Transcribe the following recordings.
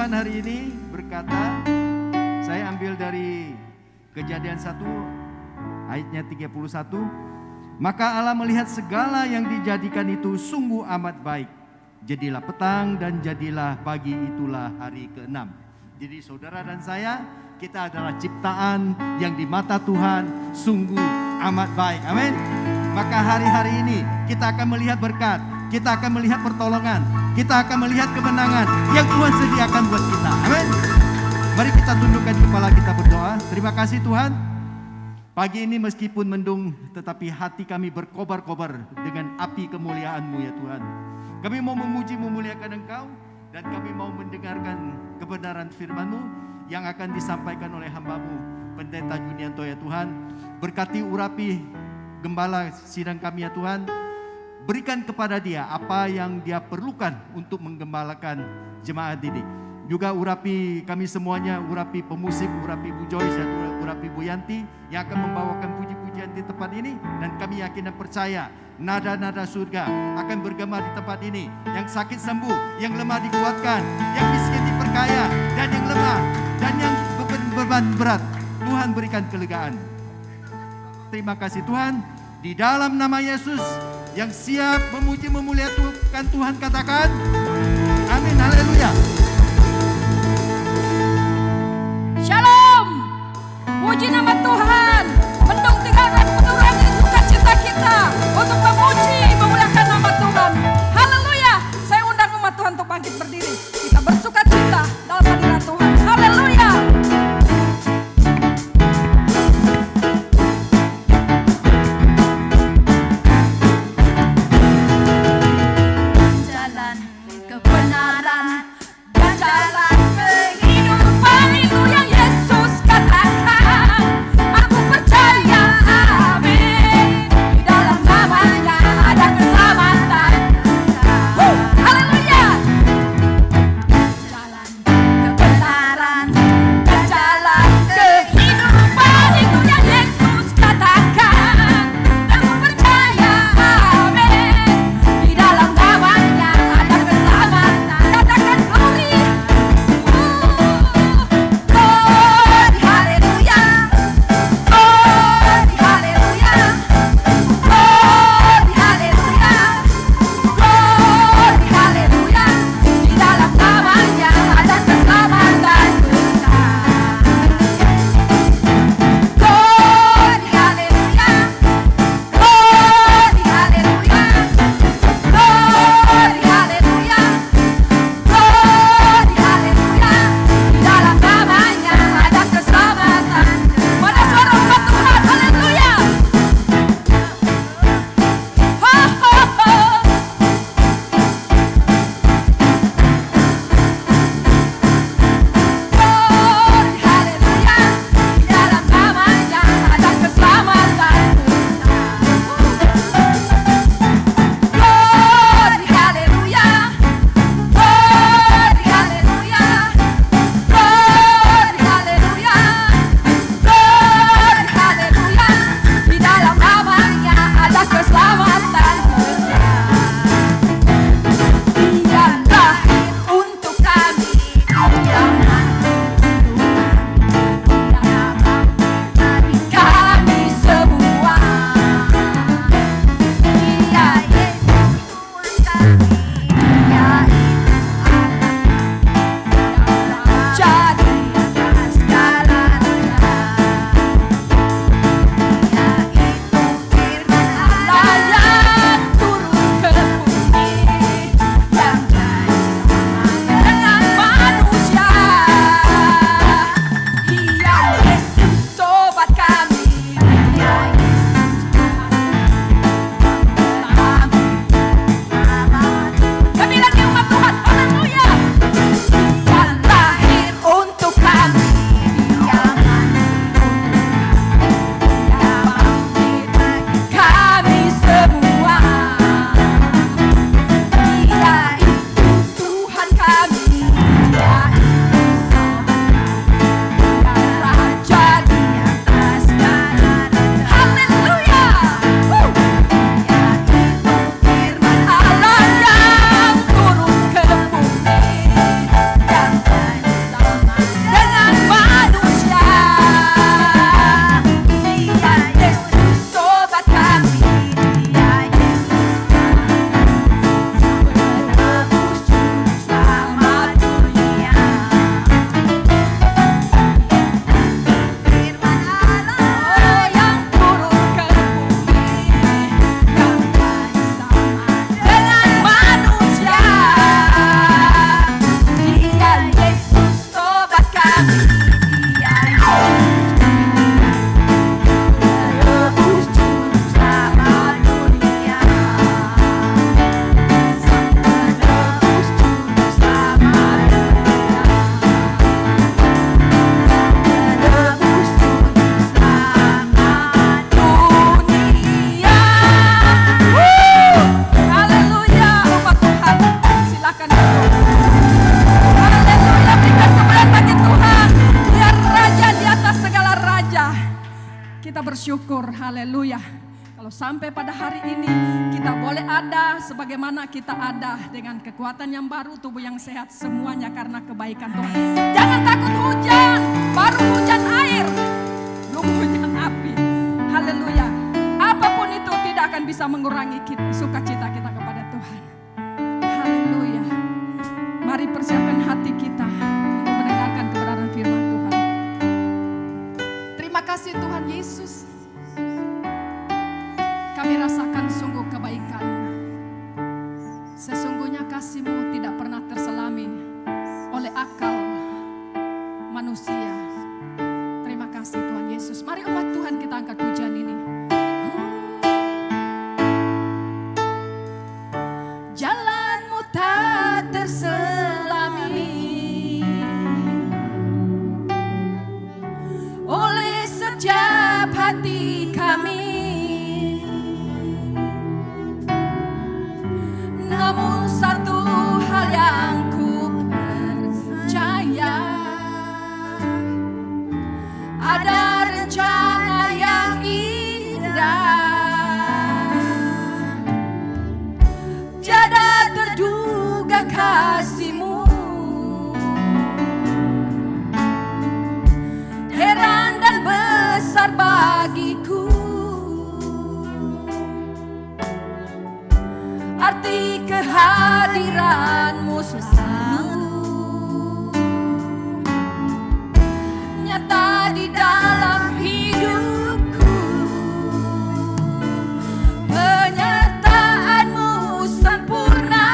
Tuhan hari ini berkata, saya ambil dari Kejadian 1 ayatnya 31. Maka Allah melihat segala yang dijadikan itu sungguh amat baik. Jadilah petang dan jadilah pagi, itulah hari ke-6. Jadi saudara dan saya, kita adalah ciptaan yang di mata Tuhan sungguh amat baik. Amin. Maka hari-hari ini kita akan melihat berkat, kita akan melihat pertolongan, kita akan melihat kemenangan yang Tuhan sediakan buat kita. Amin. Mari kita tundukkan kepala, kita berdoa. Terima kasih Tuhan. Pagi ini meskipun mendung, tetapi hati kami berkobar-kobar dengan api kemuliaan-Mu ya Tuhan. Kami mau memuji memuliakan Engkau, dan kami mau mendengarkan kebenaran firman-Mu yang akan disampaikan oleh hamba-Mu, Pendeta Junianto ya Tuhan. Berkati urapi gembala sidang kami ya Tuhan. Berikan kepada dia apa yang dia perlukan untuk menggembalakan jemaat ini. Juga urapi kami semuanya, urapi pemusik, urapi Bu Joyce, urapi Bu Yanti yang akan membawakan puji-pujian di tempat ini. Dan kami yakin dan percaya nada-nada surga akan bergema di tempat ini. Yang sakit sembuh, yang lemah dikuatkan, yang miskin diperkaya, dan yang lemah dan yang beban berat Tuhan berikan kelegaan. Terima kasih Tuhan. Di dalam nama Yesus yang siap memuji memuliakan Tuhan, katakan amin, haleluya. Shalom. Puji nama Tuhan. Mendung tinggalkan mengurangi sukacita kita untuk memuji memuliakan nama Tuhan. Haleluya. Saya undang umat Tuhan untuk bangkit berdiri. Kita bersukacita dalam hadirat Tuhan. Haleluya. Jalan kebenaran dan jalan kehidupan, itu yang Yesus katakan. Aku percaya, amin. Di dalam namanya ada keselamatan. Haleluya. Jalan kebenaran dan jalan kehidupan, itu yang Yesus katakan. Aku percaya, amin. Di dalam namanya ada keselamatan. Katakan glory. Tuhan itu. Haleluya, berikan kemuliaan bagi Tuhan. Dia Raja di atas segala raja. Kita bersyukur, haleluya. Kalau sampai pada hari ini kita boleh ada sebagaimana kita ada dengan kekuatan yang baru, tubuh yang sehat, semuanya karena kebaikan Tuhan. Jangan takut hujan, baru hujan air, belum hujan api. Haleluya. Apapun itu tidak akan bisa mengurangi kita, sukacita kita kepada Tuhan. Haleluya. Mari persiapkan hati kita untuk mendengarkan kebenaran firman Tuhan. Terima kasih Tuhan Yesus. Kami rasakan sungguh kebaikan-Mu. Sesungguhnya kasih-Mu tidak pernah terselami oleh akal manusia. Terima kasih Tuhan Yesus. Mari umat Tuhan kita angkat pujian ini. Jalan-Mu tak terselami oleh setiap hati kami. Namun satu hal yang ku percaya, ada rencana yang indah, tiada terduga kasih-Mu, heran dan besar bagiku. Arti kehadiran-Mu selalu nyata di dalam hidupku. Penyertaan-Mu sempurna,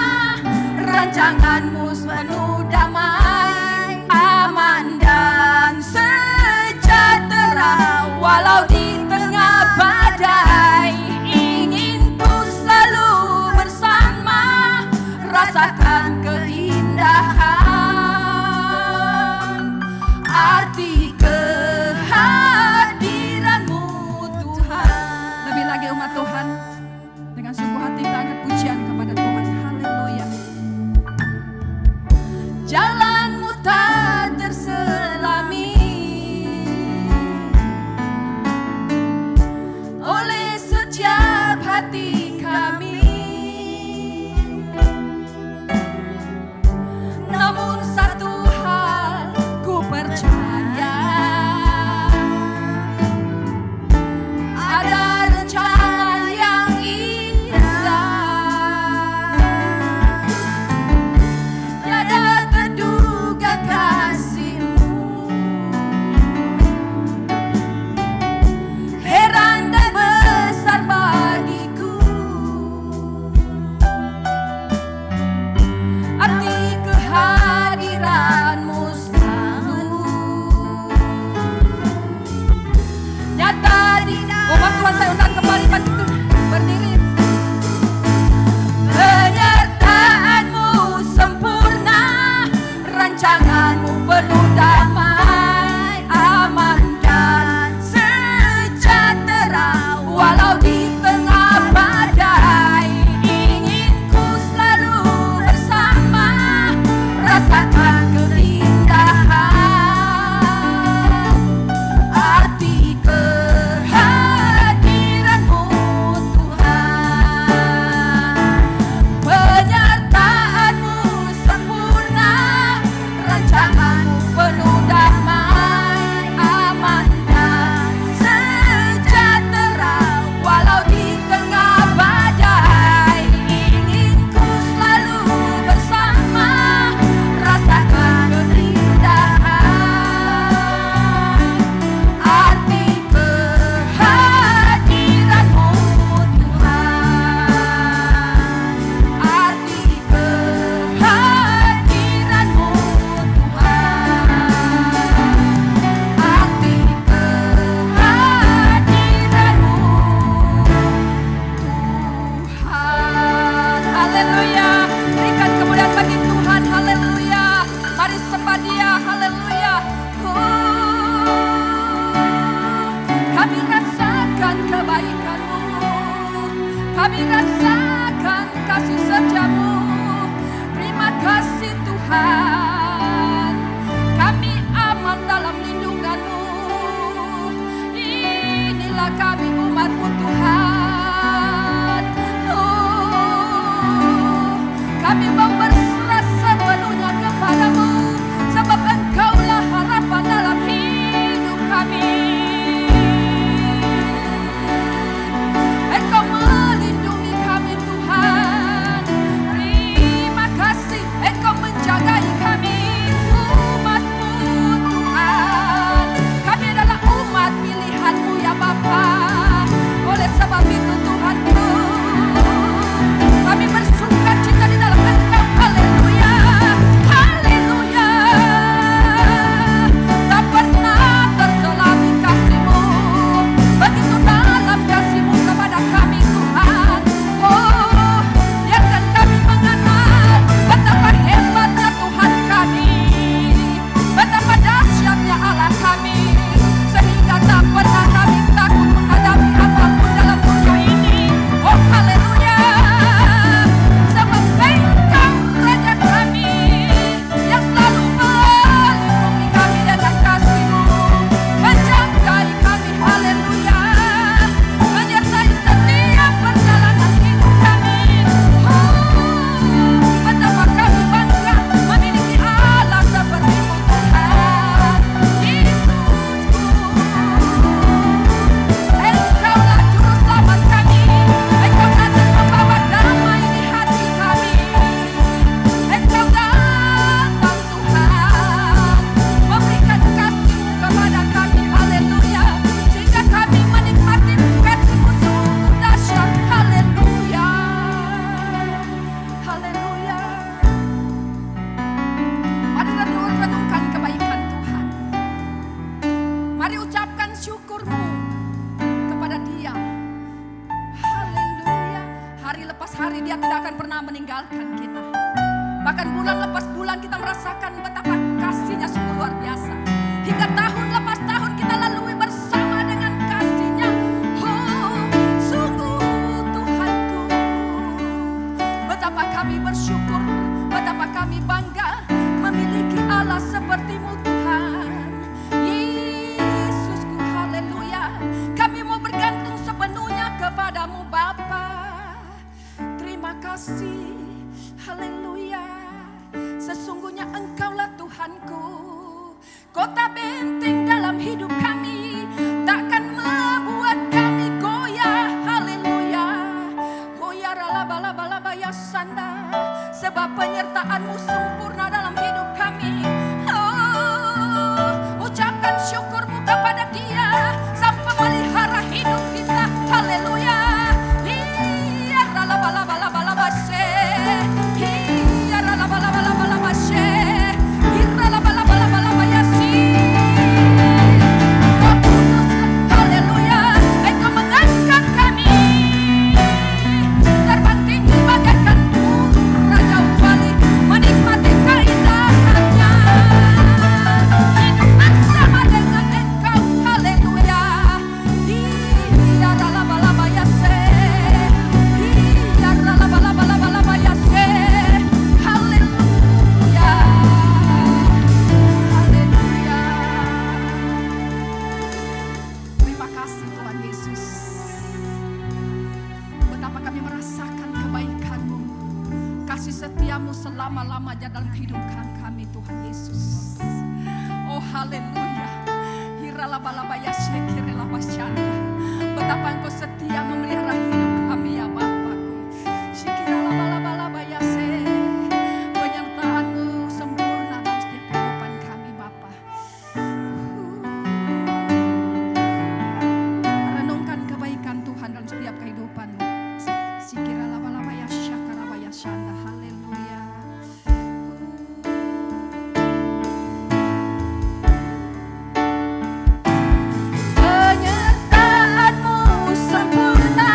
rancangan-Mu penuh damai, aman dan sejahtera. Walau di tengah badai, ingin ku selalu bersama, rasakan keindahan arti kehadiran-Mu Tuhan. Lebih lagi umat Tuhan, dengan sungguh hati kita angkat pujian kepada Tuhan. Haleluya. Jalan-Mu tak terselami oleh setiap hati kami. Namun satu hal ku percaya, Tuhan. Kami aman dalam lindungan-Mu. Inilah kami umat-Mu Tuhan. Kami mau berserah sepenuhnya kepada-Mu, sebab Engkaulah harapan dalam hidup kami. Engkau melindungi kami Tuhan. Terima kasih Engkau menjagai kami, umat-Mu Tuhan. Kami adalah umat pilihan-Mu ya Bapa. Oleh sebab itu Tuhanku, kami bersuka cita di dalam Engkau. Haleluya, haleluya. Tak pernah terselami kasih-Mu, begitu dalam kasih-Mu kepada kami Tuhan. Oh, biarkan kami mengenal betapa hebatnya Tuhan kami, betapa dahsyatnya Allah kami, sehingga tak pernah kami takut menghadapi apapun dalam dunia ini. Oh haleluya, sebab Engkau Raja kami yang selalu melindungi kami dengan kasih-Mu, menjagai kami. Haleluya, menyertai setiap perjalanan hidup kami. Betapa kami bangga memiliki Allah seperti-Mu Tuhan. Yesusku, Engkaulah juru selamat kami. Engkau datang membawa damai di hati kami. Engkau datang Tuhan, memberikan kasih-Mu kepada kami. Haleluya, sehingga kami menikmati kasih-Mu sungguh dahsyat. Haleluya, haleluya. Mari renungkan kebaikan Tuhan. Mari ucapkan syukur-Mu kepada Dia. Haleluya. Hari lepas hari Dia tidak akan pernah meninggalkan kita. Bahkan bulan lepas bulan kita merasakan betapa kasih-Nya sungguh luar biasa. Hingga tahun lepas tahun kita lalui bersama dengan kasih-Nya. Oh, sungguh Tuhanku, betapa kami bersyukur, betapa kami bangga memiliki Allah seperti-Mu Tuhan. Yesusku, haleluya. Kami mau bergantung sepenuhnya kepada-Mu Bapa. Terima kasih, haleluya. Sesungguhnya Engkaulah Tuhanku, kota benteng dalam hidup kami, takkan membuat kami goyah. Haleluya. Goyah ralaba-laba-laba ya sanda, sebab penyertaan-Mu sempurna dalam hidup kami. Oh, ucapkan syukur-Mu kepada Dia sampai melihara hidup kita. Haleluya. Iya ralaba-laba-laba-laba se. Iya ralaba-laba-laba-laba se. Iya ralaba-laba-laba-laba ya si. Oh kudus, haleluya. Engkau mengangkat kami terbang tinggi bagaikan burung Raja Wali, menikmati keindahannya. Hidup bersama dengan Engkau. Haleluya. Iya ralaba-laba ya se. Iya ralaba-laba-laba ya se. Haleluya. Haleluya. Terima kasih Tuhan Yesus. Betapa kami merasakan kebaikan-Mu, kasih setia-Mu selama-lamanya dalam kehidupan kami Tuhan Yesus. Oh haleluya. Hiralaba-laba ya shekirelaba syanda. Betapa Engkau setia memelihara hidup kami ya Bapakku. Shikiralaba-laba ya se. Penyertaan-Mu sempurna dalam setiap kehidupan kami Bapa. Renungkan kebaikan Tuhan dalam setiap kehidupan. Sikiralaba-laba ya syakaraba ya syanda. Haleluya. Penyertaan-Mu sempurna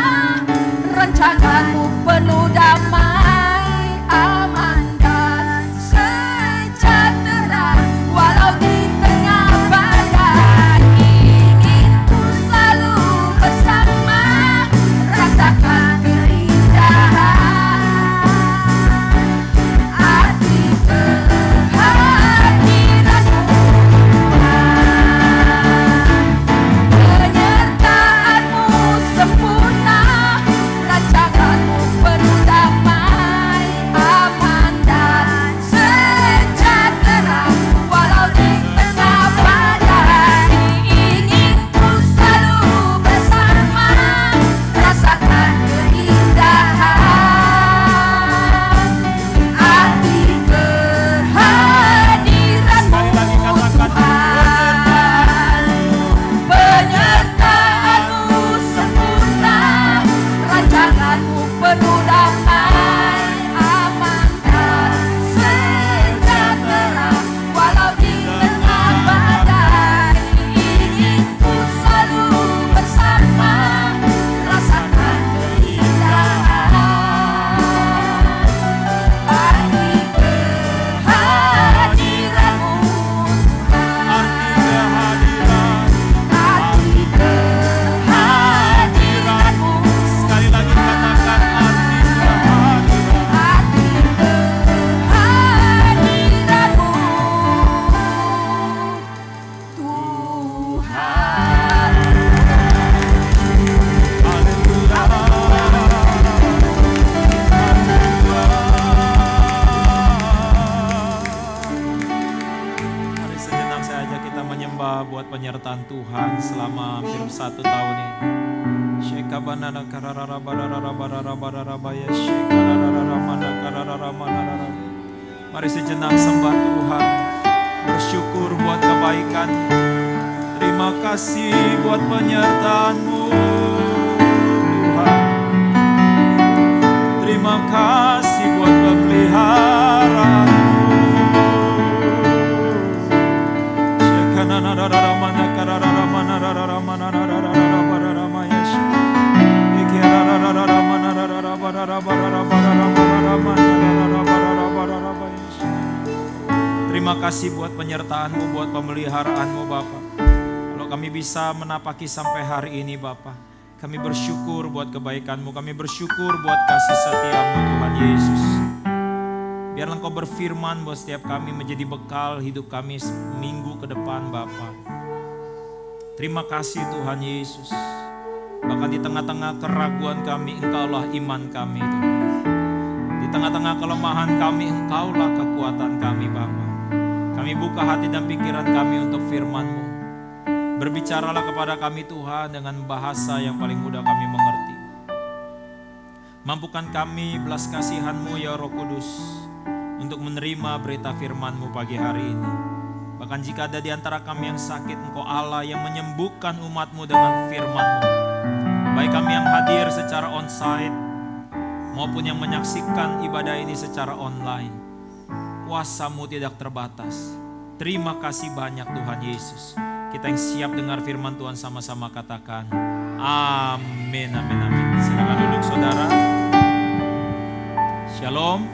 buat penyertaan Tuhan selama hampir 1 tahun ini. Mari sejenak sembah Tuhan, bersyukur buat kebaikan. Terima kasih buat penyertaan-Mu Tuhan. Terima kasih buat pemeliharaan-Mu. Terima kasih buat penyertaan-Mu, buat pemeliharaan-Mu Bapa. Kalau kami bisa menapaki sampai hari ini Bapa, kami bersyukur buat kebaikan-Mu, kami bersyukur buat kasih setia-Mu Tuhan Yesus. Biarlah Engkau berfirman buat setiap kami menjadi bekal hidup kami minggu ke depan Bapa. Terima kasih Tuhan Yesus. Bahkan di tengah-tengah keraguan kami, Engkaulah iman kami Tuhan. Di tengah-tengah kelemahan kami, Engkaulah kekuatan kami Bapa. Kami buka hati dan pikiran kami untuk firman-Mu. Berbicaralah kepada kami Tuhan dengan bahasa yang paling mudah kami mengerti. Mampukan kami belas kasihan-Mu ya Roh Kudus untuk menerima berita firman-Mu pagi hari ini. Bahkan jika ada di antara kami yang sakit, Engkau Allah yang menyembuhkan umat-Mu dengan firman-Mu. Baik kami yang hadir secara onsite maupun yang menyaksikan ibadah ini secara online. Kuasa-Mu tidak terbatas. Terima kasih banyak Tuhan Yesus. Kita yang siap dengar firman Tuhan sama-sama katakan amin, amin, amin. Silakan duduk saudara. Shalom.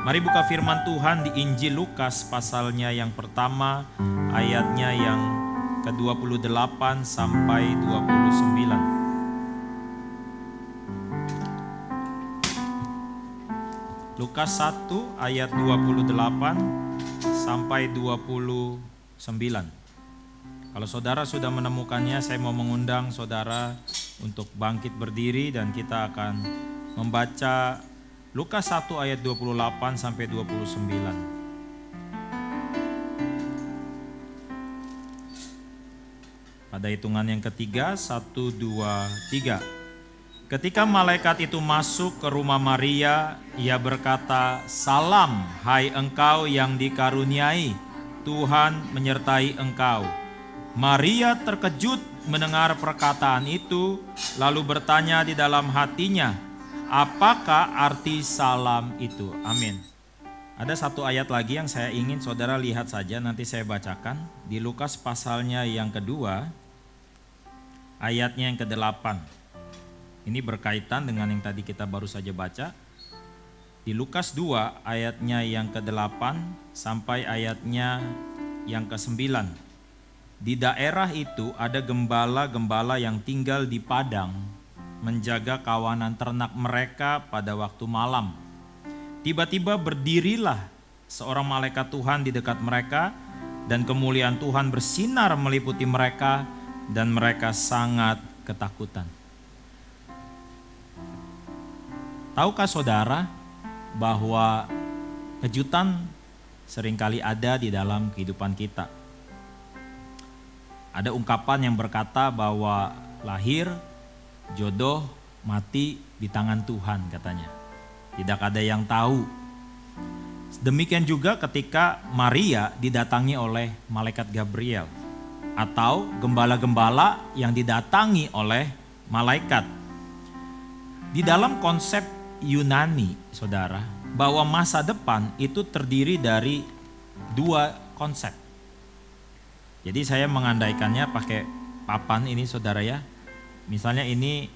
Mari buka firman Tuhan di Injil Lukas pasalnya yang pertama, ayatnya yang ke-28 sampai 29. Lukas 1 ayat 28 sampai 29. Kalau saudara sudah menemukannya, saya mau mengundang saudara untuk bangkit berdiri dan kita akan membaca Lukas 1 ayat 28 sampai 29. Pada hitungan yang ketiga, 1, 2, 3. Ketika malaikat itu masuk ke rumah Maria, ia berkata, "Salam, hai engkau yang dikaruniai, Tuhan menyertai engkau." Maria terkejut mendengar perkataan itu, lalu bertanya di dalam hatinya, apakah arti salam itu? Amin. Ada satu ayat lagi yang saya ingin saudara lihat saja, nanti saya bacakan. Di Lukas pasalnya yang kedua, ayatnya yang ke-8. Ini berkaitan dengan yang tadi kita baru saja baca. Di Lukas 2 ayatnya yang ke-8 sampai ayatnya yang ke-9. Di daerah itu ada gembala-gembala yang tinggal di padang, menjaga kawanan ternak mereka pada waktu malam. Tiba-tiba berdirilah seorang malaikat Tuhan di dekat mereka, dan kemuliaan Tuhan bersinar meliputi mereka, dan mereka sangat ketakutan. Tahukah saudara bahwa kejutan seringkali ada di dalam kehidupan kita? Ada ungkapan yang berkata bahwa lahir, jodoh, mati di tangan Tuhan katanya. Tidak ada yang tahu. Demikian juga ketika Maria didatangi oleh malaikat Gabriel atau gembala-gembala yang didatangi oleh malaikat. Di dalam konsep Yunani, saudara, bahwa masa depan itu terdiri dari 2 konsep. Jadi saya mengandaikannya pakai papan ini saudara ya. Misalnya ini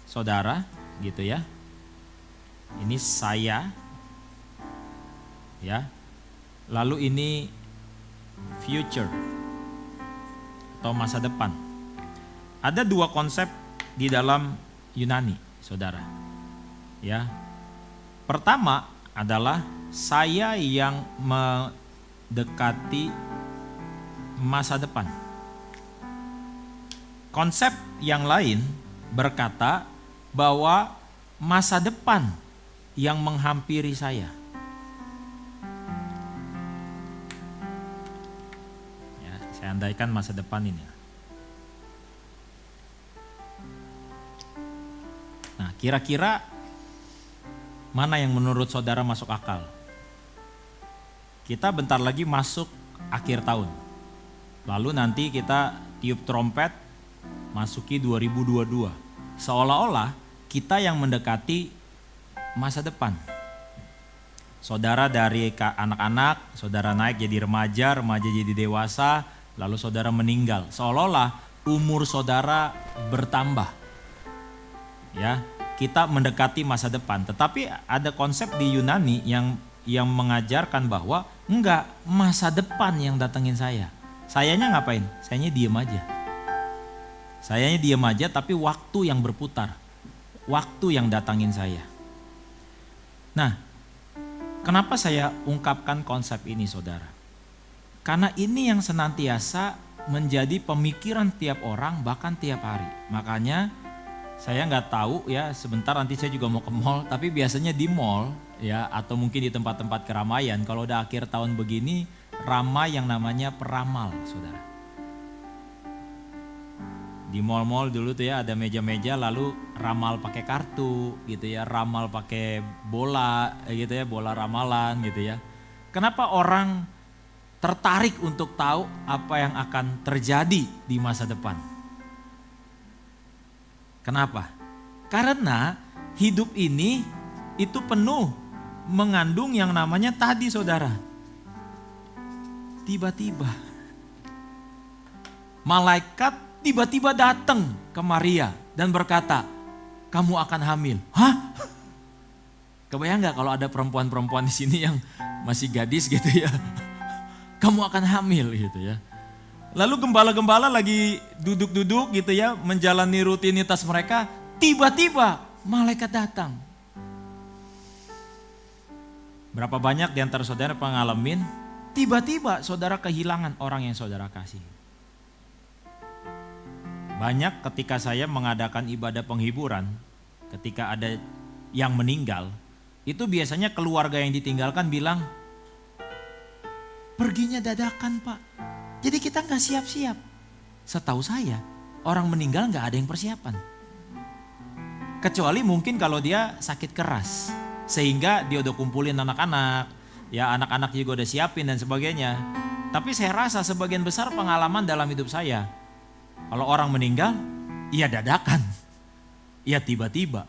saudara gitu ya. Ini saya ya. Lalu ini future atau masa depan. Ada 2 konsep di dalam Yunani, saudara. Ya. Pertama adalah saya yang mendekati masa depan. Konsep yang lain berkata bahwa masa depan yang menghampiri saya. Saya andaikan masa depan ini. Nah, kira-kira mana yang menurut saudara masuk akal? Kita bentar lagi masuk akhir tahun. Lalu nanti kita tiup trompet masuki 2022. Seolah-olah kita yang mendekati masa depan. Saudara dari anak-anak, saudara naik jadi remaja, remaja jadi dewasa, lalu saudara meninggal. Seolah-olah umur saudara bertambah. Ya, kita mendekati masa depan. Tetapi ada konsep di Yunani yang mengajarkan bahwa enggak, masa depan yang datengin saya. Sayanya ngapain? Sayanya diem aja. Sayanya diem aja tapi waktu yang berputar. Waktu yang datangin saya. Nah, kenapa saya ungkapkan konsep ini saudara? Karena ini yang senantiasa menjadi pemikiran tiap orang bahkan tiap hari. Makanya saya nggak tahu ya, sebentar nanti saya juga mau ke mall, tapi biasanya di mall ya atau mungkin di tempat-tempat keramaian kalau udah akhir tahun begini ramai yang namanya peramal saudara. Di mall-mall dulu tuh ya ada meja-meja lalu ramal pakai kartu gitu ya, ramal pakai bola gitu ya, bola ramalan gitu ya. Kenapa orang tertarik untuk tahu apa yang akan terjadi di masa depan? Kenapa? Karena hidup ini itu penuh mengandung yang namanya tadi saudara. Tiba-tiba malaikat tiba-tiba datang ke Maria dan berkata, kamu akan hamil. Hah? Kebayang gak kalau ada perempuan-perempuan di sini yang masih gadis gitu ya. Kamu akan hamil gitu ya. Lalu gembala-gembala lagi duduk-duduk gitu ya, menjalani rutinitas mereka, tiba-tiba malaikat datang. Berapa banyak di antara saudara pengalamin, tiba-tiba saudara kehilangan orang yang saudara kasih. Banyak ketika saya mengadakan ibadah penghiburan, ketika ada yang meninggal, itu biasanya keluarga yang ditinggalkan bilang, perginya dadakan Pak. Jadi kita gak siap-siap. Setahu saya, orang meninggal gak ada yang persiapan. Kecuali mungkin kalau dia sakit keras. Sehingga dia udah kumpulin anak-anak. Ya anak-anak juga udah siapin dan sebagainya. Tapi saya rasa sebagian besar pengalaman dalam hidup saya. Kalau orang meninggal, iya dadakan. Iya tiba-tiba.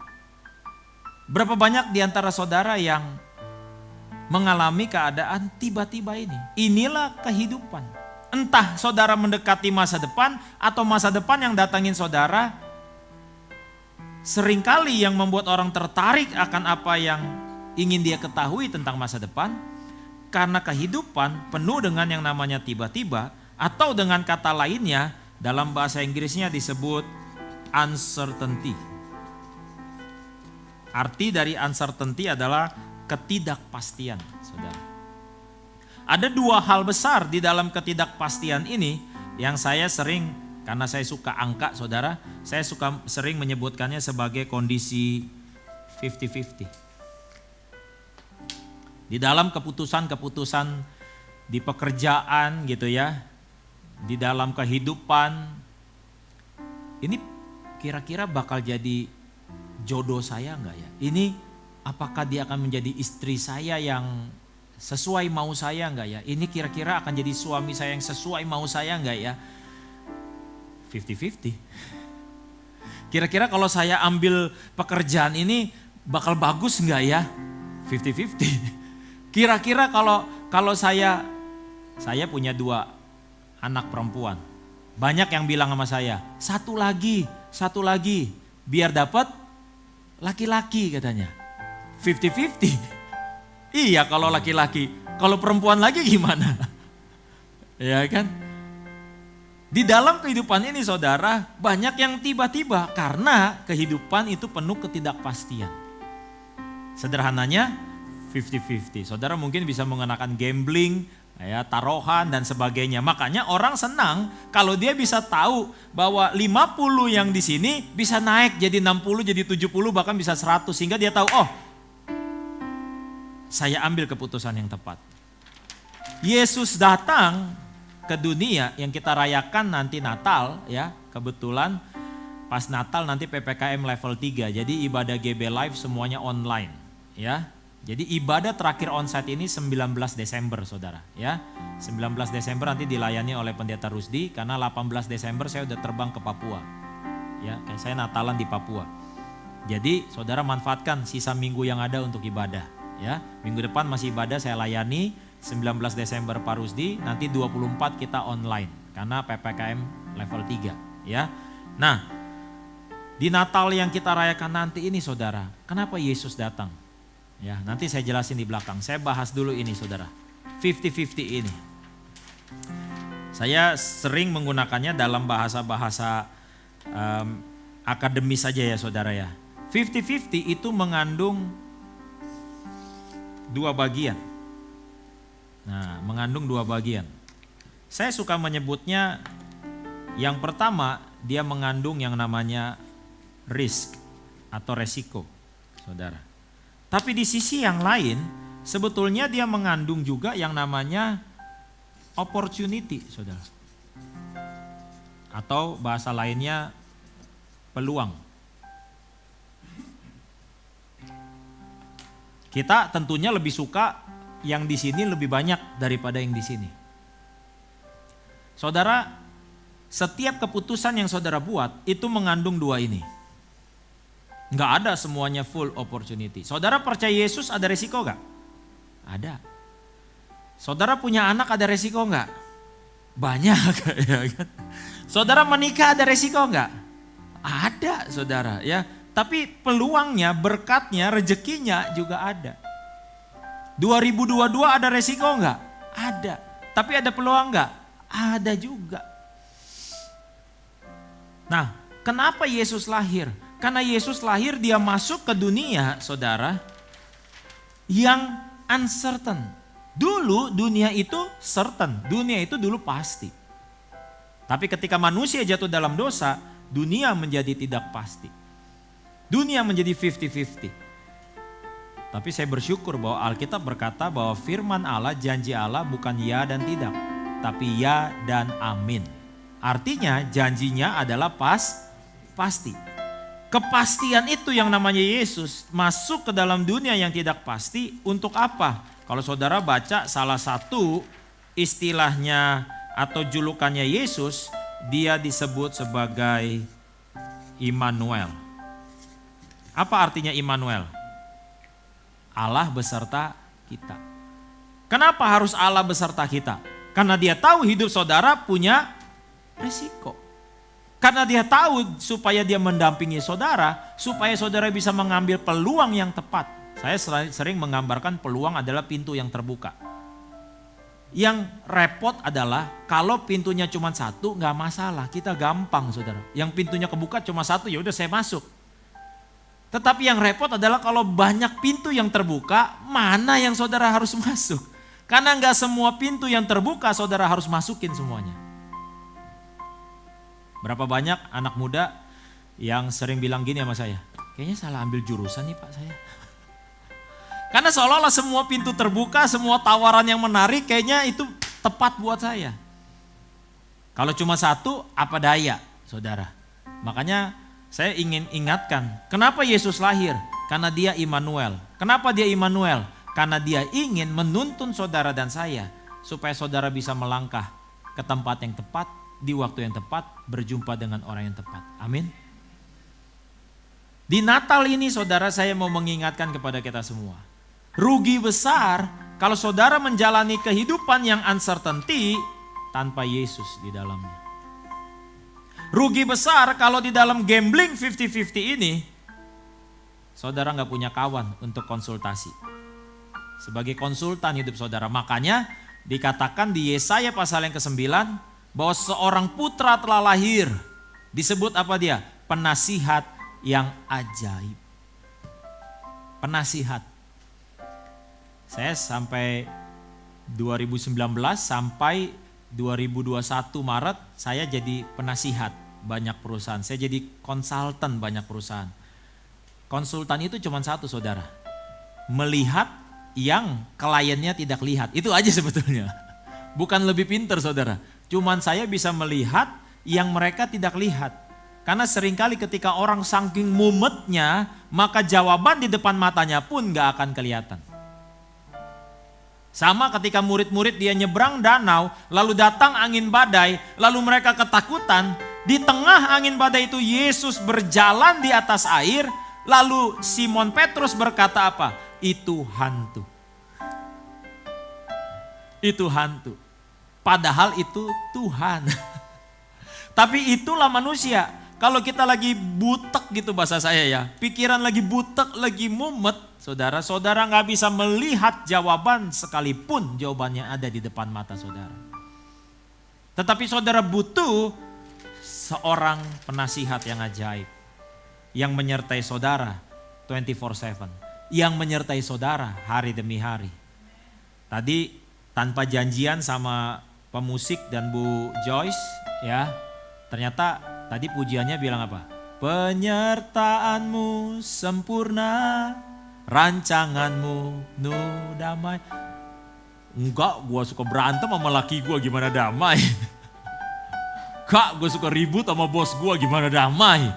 Berapa banyak di antara saudara yang mengalami keadaan tiba-tiba ini? Inilah kehidupan. Entah saudara mendekati masa depan atau masa depan yang datangin saudara, seringkali yang membuat orang tertarik akan apa yang ingin dia ketahui tentang masa depan, karena kehidupan penuh dengan yang namanya tiba-tiba, atau dengan kata lainnya dalam bahasa Inggrisnya disebut uncertainty. Arti dari uncertainty adalah ketidakpastian, saudara. Ada dua hal besar di dalam ketidakpastian ini yang saya sering, karena saya suka angka saudara, saya sering menyebutkannya sebagai kondisi 50-50. Di dalam keputusan-keputusan di pekerjaan gitu ya, di dalam kehidupan, ini kira-kira bakal jadi jodoh saya enggak ya? Ini apakah dia akan menjadi istri saya yang sesuai mau saya enggak ya? Ini kira-kira akan jadi suami saya yang sesuai mau saya enggak ya? 50-50. Kira-kira kalau saya ambil pekerjaan ini bakal bagus enggak ya? 50-50. Kira-kira kalau saya punya 2 anak perempuan. Banyak yang bilang sama saya, satu lagi biar dapat laki-laki katanya. 50-50. Iya kalau laki-laki, kalau perempuan lagi gimana? Ya kan? Di dalam kehidupan ini saudara, banyak yang tiba-tiba karena kehidupan itu penuh ketidakpastian. Sederhananya 50-50. Saudara mungkin bisa mengenakan gambling, ya, taruhan dan sebagainya. Makanya orang senang kalau dia bisa tahu bahwa 50 yang di sini bisa naik jadi 60, jadi 70, bahkan bisa 100. Sehingga dia tahu, oh saya ambil keputusan yang tepat. Yesus datang ke dunia yang kita rayakan nanti Natal ya. Kebetulan pas Natal nanti PPKM level 3. Jadi ibadah GB Live semuanya online ya. Jadi ibadah terakhir onsite ini 19 Desember saudara ya. 19 Desember nanti dilayani oleh Pendeta Rusdi karena 18 Desember saya udah terbang ke Papua. Ya, kayak saya Natalan di Papua. Jadi saudara manfaatkan sisa minggu yang ada untuk ibadah ya. Minggu depan masih ibadah saya layani, 19 Desember Pak Rusdi, nanti 24 kita online karena PPKM level 3 ya. Nah, di Natal yang kita rayakan nanti ini saudara, kenapa Yesus datang? Ya, nanti saya jelasin di belakang. Saya bahas dulu ini saudara. 50-50 ini. Saya sering menggunakannya dalam bahasa-bahasa akademis saja ya saudara ya. 50-50 itu mengandung dua bagian. Nah, mengandung dua bagian. Saya suka menyebutnya yang pertama dia mengandung yang namanya risk atau resiko saudara. Tapi di sisi yang lain, sebetulnya dia mengandung juga yang namanya opportunity, saudara. Atau bahasa lainnya peluang. Kita tentunya lebih suka yang di sini lebih banyak daripada yang di sini. Saudara, setiap keputusan yang saudara buat itu mengandung dua ini. Nggak ada semuanya full opportunity. Saudara percaya Yesus ada resiko nggak? Ada. Saudara punya anak ada resiko nggak? Banyak. Ya kan? Saudara menikah ada resiko nggak? Ada saudara ya. Tapi peluangnya, berkatnya, rezekinya juga ada. 2022 ada resiko nggak? Ada. Tapi ada peluang nggak? Ada juga. Nah, kenapa Yesus lahir? Karena Yesus lahir dia masuk ke dunia saudara yang uncertain. Dulu dunia itu certain, dunia itu dulu pasti. Tapi ketika manusia jatuh dalam dosa, dunia menjadi tidak pasti. Dunia menjadi 50-50. Tapi saya bersyukur bahwa Alkitab berkata bahwa firman Allah, janji Allah bukan ya dan tidak. Tapi ya dan amin. Artinya janjinya adalah pasti. Kepastian itu yang namanya Yesus masuk ke dalam dunia yang tidak pasti untuk apa? Kalau saudara baca salah satu istilahnya atau julukannya Yesus, dia disebut sebagai Immanuel. Apa artinya Immanuel? Allah beserta kita. Kenapa harus Allah beserta kita? Karena dia tahu hidup saudara punya resiko. Karena dia tahu supaya dia mendampingi saudara, supaya saudara bisa mengambil peluang yang tepat. Saya sering menggambarkan peluang adalah pintu yang terbuka. Yang repot adalah kalau pintunya cuma satu nggak masalah, kita gampang saudara. Yang pintunya kebuka cuma satu ya udah saya masuk. Tetapi yang repot adalah kalau banyak pintu yang terbuka, mana yang saudara harus masuk? Karena nggak semua pintu yang terbuka saudara harus masukin semuanya. Berapa banyak anak muda yang sering bilang gini sama saya, kayaknya salah ambil jurusan nih Pak saya. Karena seolah-olah semua pintu terbuka, semua tawaran yang menarik kayaknya itu tepat buat saya. Kalau cuma satu, apa daya saudara. Makanya saya ingin ingatkan, kenapa Yesus lahir? Karena dia Immanuel. Kenapa dia Immanuel? Karena dia ingin menuntun saudara dan saya, supaya saudara bisa melangkah ke tempat yang tepat, di waktu yang tepat, berjumpa dengan orang yang tepat. Amin. Di Natal ini saudara saya mau mengingatkan kepada kita semua. Rugi besar kalau saudara menjalani kehidupan yang uncertainty tanpa Yesus di dalamnya. Rugi besar kalau di dalam gambling 50-50 ini, saudara gak punya kawan untuk konsultasi. Sebagai konsultan hidup saudara. Makanya dikatakan di Yesaya pasal yang ke-9, bahwa seorang putra telah lahir. Disebut apa dia? Penasihat yang ajaib. Penasihat. Saya sampai 2019 sampai 2021 Maret saya jadi penasihat banyak perusahaan. Saya jadi konsultan banyak perusahaan. Konsultan itu cuma satu saudara. Melihat yang kliennya tidak lihat. Itu aja sebetulnya. Bukan lebih pinter saudara. Cuman saya bisa melihat yang mereka tidak lihat. Karena seringkali ketika orang saking mumetnya, maka jawaban di depan matanya pun gak akan kelihatan. Sama ketika murid-murid dia nyebrang danau, lalu datang angin badai, lalu mereka ketakutan. Di tengah angin badai itu Yesus berjalan di atas air, lalu Simon Petrus berkata apa? Itu hantu. Itu hantu. Padahal itu Tuhan. Tapi itulah manusia. Kalau kita lagi butek gitu bahasa saya ya, pikiran lagi butek, lagi mumet, saudara gak bisa melihat jawaban sekalipun jawabannya ada di depan mata saudara. Tetapi saudara butuh seorang penasihat yang ajaib, yang menyertai saudara 24/7, yang menyertai saudara hari demi hari. Tadi tanpa janjian sama pemusik dan Bu Joyce ya, ternyata tadi pujiannya bilang apa? Penyertaanmu sempurna, rancanganmu penuh damai. Enggak, gue suka berantem sama laki gue, gimana damai? Kak, gue suka ribut sama bos gue, gimana damai?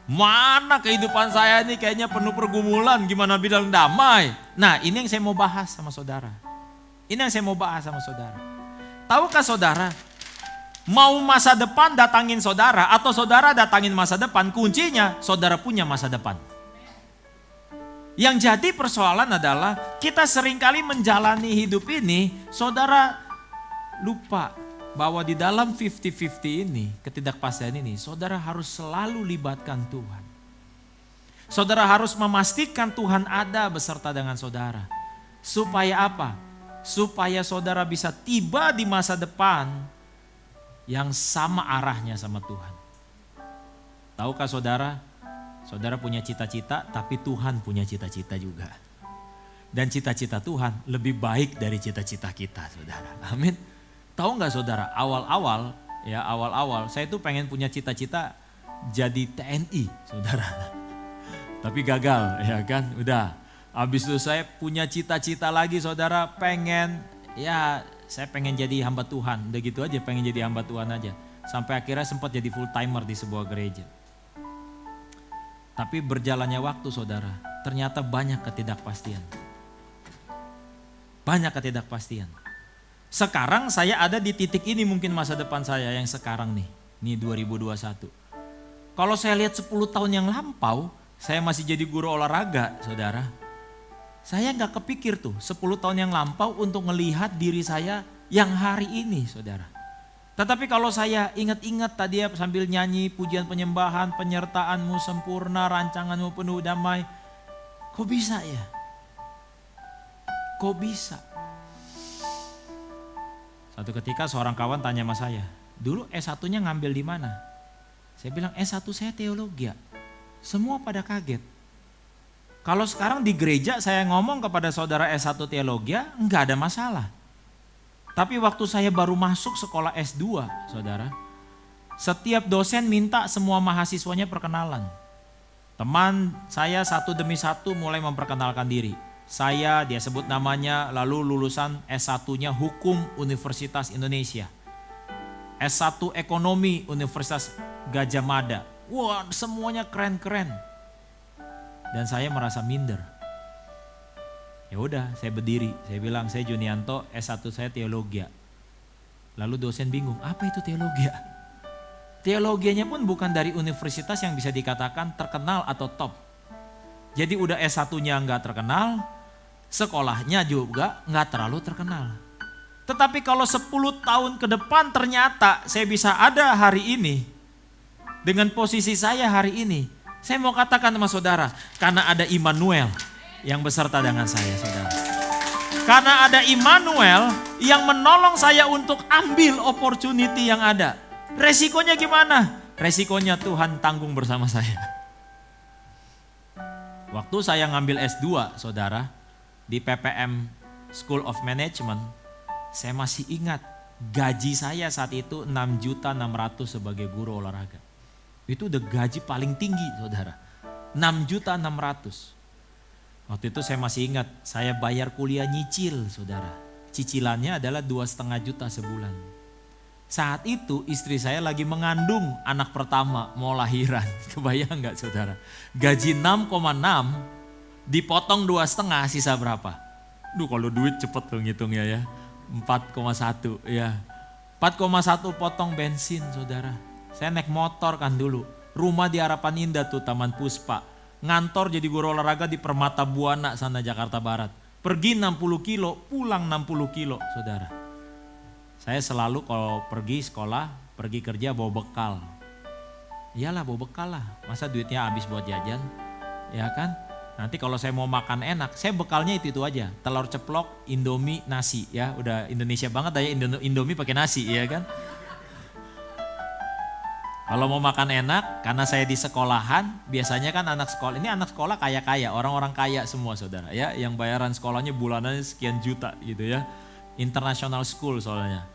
Mana kehidupan saya ini kayaknya penuh pergumulan, gimana bilang damai? Nah, ini yang saya mau bahas sama saudara. Ini yang saya mau bahas sama saudara. Tahukah saudara, mau masa depan datangin saudara atau saudara datangin masa depan, kuncinya saudara punya masa depan. Yang jadi persoalan adalah kita seringkali menjalani hidup ini, saudara lupa bahwa di dalam 50-50 ini, ketidakpastian ini, saudara harus selalu libatkan Tuhan. Saudara harus memastikan Tuhan ada beserta dengan saudara. Supaya apa? Supaya saudara bisa tiba di masa depan yang sama arahnya sama Tuhan. Tahukah saudara? Saudara punya cita-cita, tapi Tuhan punya cita-cita juga. Dan cita-cita Tuhan lebih baik dari cita-cita kita, saudara. Amin. Tahu nggak saudara, awal-awal saya tuh pengen punya cita-cita jadi TNI, saudara. Tapi gagal, ya kan? Udah. Habis itu saya punya cita-cita lagi, saudara, saya pengen jadi hamba Tuhan. Udah gitu aja, pengen jadi hamba Tuhan aja. Sampai akhirnya sempat jadi full timer di sebuah gereja. Tapi berjalannya waktu, saudara, ternyata banyak ketidakpastian. Banyak ketidakpastian. Sekarang saya ada di titik ini mungkin masa depan saya yang sekarang nih. Nih 2021. Kalau saya lihat 10 tahun yang lampau, saya masih jadi guru olahraga, saudara. Saya gak kepikir tuh 10 tahun yang lampau untuk melihat diri saya yang hari ini, saudara. Tetapi kalau saya ingat-ingat tadi ya sambil nyanyi pujian penyembahan, penyertaanmu sempurna, rancanganmu penuh damai. Kok bisa ya? Kok bisa? Satu ketika seorang kawan tanya sama saya, dulu S1-nya ngambil di mana? Saya bilang S1 saya teologi. Semua pada kaget. Kalau sekarang di gereja saya ngomong kepada saudara S1 teologi, enggak ada masalah. Tapi waktu saya baru masuk sekolah S2, saudara, setiap dosen minta semua mahasiswanya perkenalan. Teman saya satu demi satu mulai memperkenalkan diri. Saya, dia sebut namanya, lalu lulusan S1-nya Hukum Universitas Indonesia. S1 Ekonomi Universitas Gajah Mada. Wah, semuanya keren-keren. Dan saya merasa minder. Ya udah, saya berdiri, saya bilang saya Junianto, S1 saya teologi. Lalu dosen bingung, apa itu teologi? Teologianya pun bukan dari universitas yang bisa dikatakan terkenal atau top. Jadi udah S1-nya enggak terkenal, sekolahnya juga enggak terlalu terkenal. Tetapi kalau 10 tahun ke depan ternyata saya bisa ada hari ini, dengan posisi saya hari ini, saya mau katakan sama saudara, karena ada Immanuel yang beserta dengan saya, saudara. Karena ada Immanuel yang menolong saya untuk ambil opportunity yang ada. Resikonya gimana? Resikonya Tuhan tanggung bersama saya. Waktu saya ngambil S2, saudara, di PPM School of Management, saya masih ingat gaji saya saat itu 6.600.000 sebagai guru olahraga. Itu udah gaji paling tinggi, saudara. 6.600.000. Waktu itu saya masih ingat, saya bayar kuliah nyicil, saudara. Cicilannya adalah 2,5 juta sebulan. Saat itu istri saya lagi mengandung anak pertama, mau lahiran. Kebayang nggak saudara? Gaji 6,6 dipotong 2,5 sisa berapa? Duh kalau duit cepet tuh ngitungnya ya. 4,1 ya. 4,1 potong bensin saudara. Saya naik motor kan dulu. Rumah di Harapan Indah tuh Taman Puspa. Ngantor jadi guru olahraga di Permata Buana sana Jakarta Barat. Pergi 60 kilo, pulang 60 kilo saudara. Saya selalu kalau pergi sekolah, pergi kerja bawa bekal. Iyalah bawa bekal lah, masa duitnya habis buat jajan, ya kan? Nanti kalau saya mau makan enak, saya bekalnya itu aja. Telur ceplok, Indomie, nasi ya. Udah Indonesia banget aja Indomie pakai nasi ya kan. Kalau mau makan enak, karena saya di sekolahan, biasanya kan anak sekolah kaya-kaya, orang-orang kaya semua saudara ya. Yang bayaran sekolahnya bulanannya sekian juta gitu ya. International school soalnya.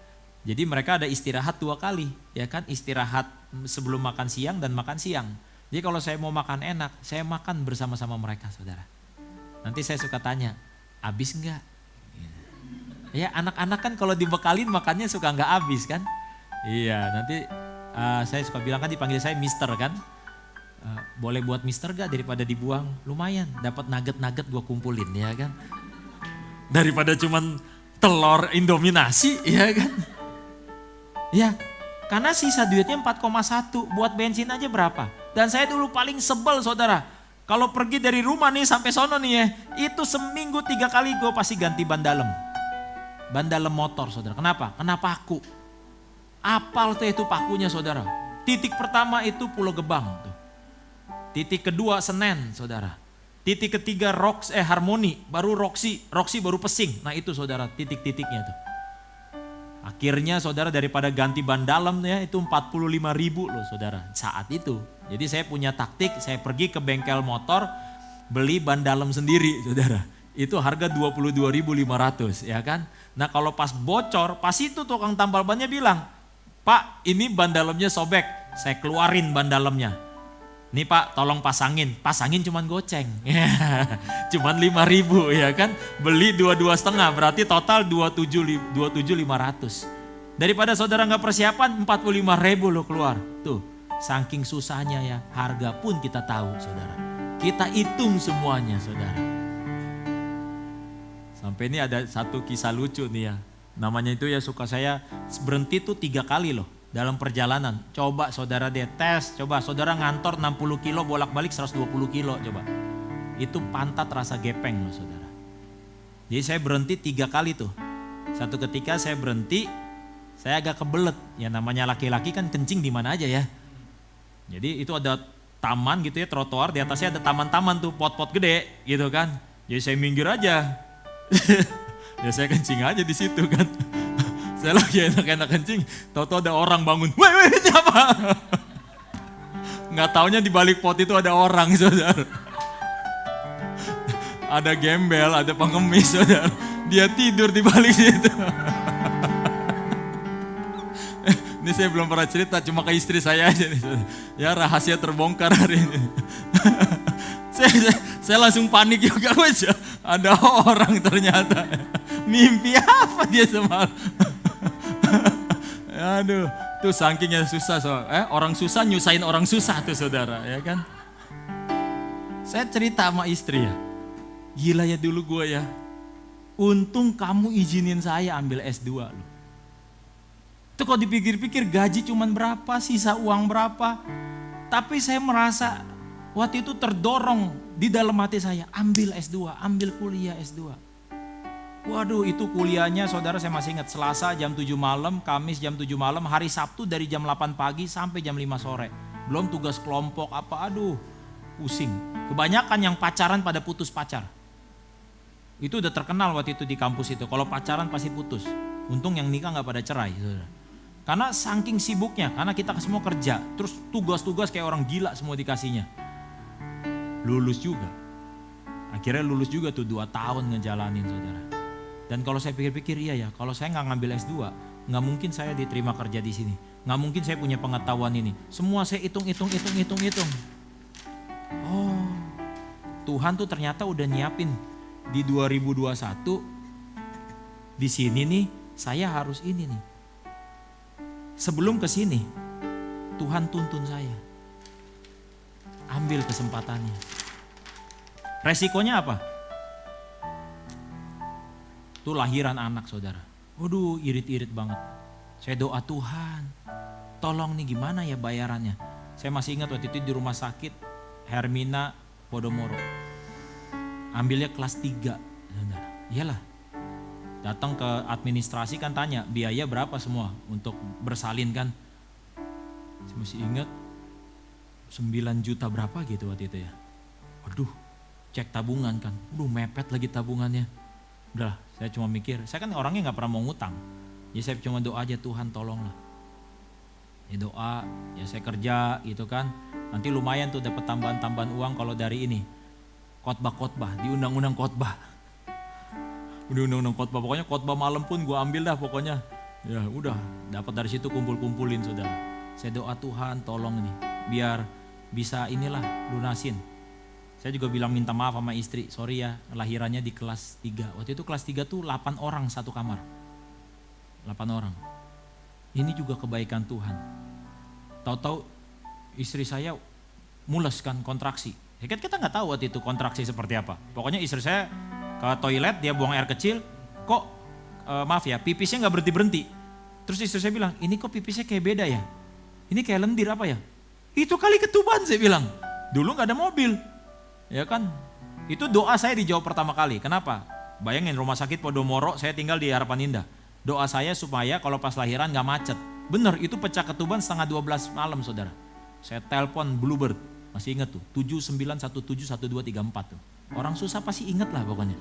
Jadi mereka ada istirahat 2 kali ya kan. Istirahat sebelum makan siang dan makan siang. Jadi kalau saya mau makan enak, saya makan bersama-sama mereka saudara. Nanti saya suka tanya, habis enggak? Ya anak-anak kan kalau dibekalin makannya suka enggak habis kan. Iya nanti saya suka bilang kan dipanggil saya mister kan. Boleh buat mister gak daripada dibuang? Lumayan dapat nugget-nugget gue kumpulin ya kan. Daripada cuman telur Indomie nasi ya kan. Ya karena sisa duitnya 4,1 buat bensin aja berapa. Dan saya dulu paling sebel saudara. Kalau pergi dari rumah nih sampai sono nih ya. Itu seminggu 3 kali gue pasti ganti ban dalam. Ban dalam motor saudara. Kenapa? Kena paku. Apal tuh itu pakunya saudara. Titik pertama itu Pulau Gebang tuh. Titik kedua Senen saudara. Titik ketiga Harmoni, baru Roxy baru Pesing. Nah itu saudara titik-titiknya tuh. Akhirnya saudara daripada ganti ban dalam ya itu 45.000 loh saudara saat itu. Jadi saya punya taktik, saya pergi ke bengkel motor beli ban dalam sendiri saudara. Itu harga 22.500 ya kan. Nah kalau pas bocor, pas itu tukang tambal bannya bilang, Pak ini ban dalamnya sobek, saya keluarin ban dalamnya. Nih Pak tolong pasangin cuman goceng. Cuman 5.000 ya kan. Beli 22,5 berarti total 27.500. Daripada saudara gak persiapan 45.000 lo keluar. Tuh saking susahnya ya harga pun kita tahu saudara. Kita hitung semuanya saudara. Sampai ini ada satu kisah lucu nih ya. Namanya itu ya suka saya berhenti tuh 3 kali loh. Dalam perjalanan, coba saudara deh tes, coba saudara ngantor 60 kilo bolak-balik 120 kilo coba. Itu pantat rasa gepeng loh saudara. Jadi saya berhenti 3 kali tuh. Satu ketika saya berhenti, saya agak kebelet. Ya namanya laki-laki kan kencing di mana aja ya. Jadi itu ada taman gitu ya, trotoar di atasnya ada taman-taman tuh, pot-pot gede gitu kan. Jadi saya minggir aja. Ya saya kencing aja di situ kan. Saya lagi enak-enak kencing, tahu-tahu ada orang bangun. Weh, ini apa? Nggak taunya di balik pot itu ada orang, saudara. Ada gembel, ada pengemis, saudara. Dia tidur di balik situ. Ini saya belum pernah cerita, cuma ke istri saya aja nih, saudara. Ya rahasia terbongkar hari ini. Saya langsung panik juga aja. Ada orang ternyata. Mimpi apa dia semalam? Aduh, tuh sakingnya susah orang susah nyusahin orang susah tuh saudara, ya kan? Saya cerita sama istri ya, gila ya dulu gue ya, untung kamu izinin saya ambil S2 loh. Tuh kalau dipikir-pikir gaji cuman berapa, sisa uang berapa, tapi saya merasa waktu itu terdorong di dalam hati saya, ambil S2, ambil kuliah S2. Waduh itu kuliahnya saudara saya masih ingat Selasa jam 7 malam, Kamis jam 7 malam, hari Sabtu dari jam 8 pagi sampai jam 5 sore. Belum tugas kelompok apa, aduh pusing. Kebanyakan yang pacaran pada putus pacar. Itu udah terkenal waktu itu di kampus itu, kalau pacaran pasti putus. Untung yang nikah gak pada cerai saudara. Karena saking sibuknya, karena kita semua kerja, terus tugas-tugas kayak orang gila semua dikasihnya. Lulus juga. Akhirnya lulus juga tuh 2 tahun ngejalanin saudara. Dan kalau saya pikir-pikir iya ya, kalau saya nggak ngambil S2, nggak mungkin saya diterima kerja di sini. Nggak mungkin saya punya pengetahuan ini. Semua saya hitung. Oh, Tuhan tuh ternyata udah nyiapin di 2021, di sini nih saya harus ini nih. Sebelum ke sini, Tuhan tuntun saya. Ambil kesempatannya. Resikonya apa? Itu lahiran anak saudara. Waduh, irit-irit banget. Saya doa, Tuhan, tolong nih gimana ya bayarannya. Saya masih ingat waktu itu di rumah sakit Hermina Podomoro. Ambilnya kelas 3. Saudara. Iyalah. Datang ke administrasi kan tanya, biaya berapa semua untuk bersalin kan. Saya masih ingat 9 juta berapa gitu waktu itu ya. Waduh, cek tabungan kan. Mepet lagi tabungannya. Udah, saya cuma mikir, saya kan orangnya gak pernah mau ngutang. Jadi saya cuma doa aja, Tuhan tolonglah. Ya doa, ya saya kerja gitu kan. Nanti lumayan tuh dapat tambahan-tambahan uang kalau dari ini. Khotbah-khotbah, di undang-undang khotbah. Udah undang-undang khotbah, pokoknya khotbah malam pun gue ambil dah pokoknya. Ya udah, dapat dari situ kumpul-kumpulin saudara. Saya doa, Tuhan tolong nih, biar bisa inilah lunasin. Saya juga bilang minta maaf sama istri, sorry ya lahirannya di kelas 3. Waktu itu kelas 3 tuh 8 orang satu kamar. 8 orang. Ini juga kebaikan Tuhan. Tahu-tahu istri saya mules kan, kontraksi. Ya kan kita gak tahu waktu itu kontraksi seperti apa. Pokoknya istri saya ke toilet, dia buang air kecil, kok maaf ya, pipisnya gak berhenti-berhenti. Terus istri saya bilang, ini kok pipisnya kayak beda ya? Ini kayak lendir apa ya? Itu kali ketuban, saya bilang. Dulu gak ada mobil. Ya kan? Itu doa saya dijawab pertama kali. Kenapa? Bayangin rumah sakit Podomoro, saya tinggal di Harapan Indah. Doa saya supaya kalau pas lahiran gak macet. Bener, itu pecah ketuban setengah 12 malam saudara. Saya telepon Bluebird, masih ingat tuh, 79171234 tuh. Orang susah pasti inget lah pokoknya.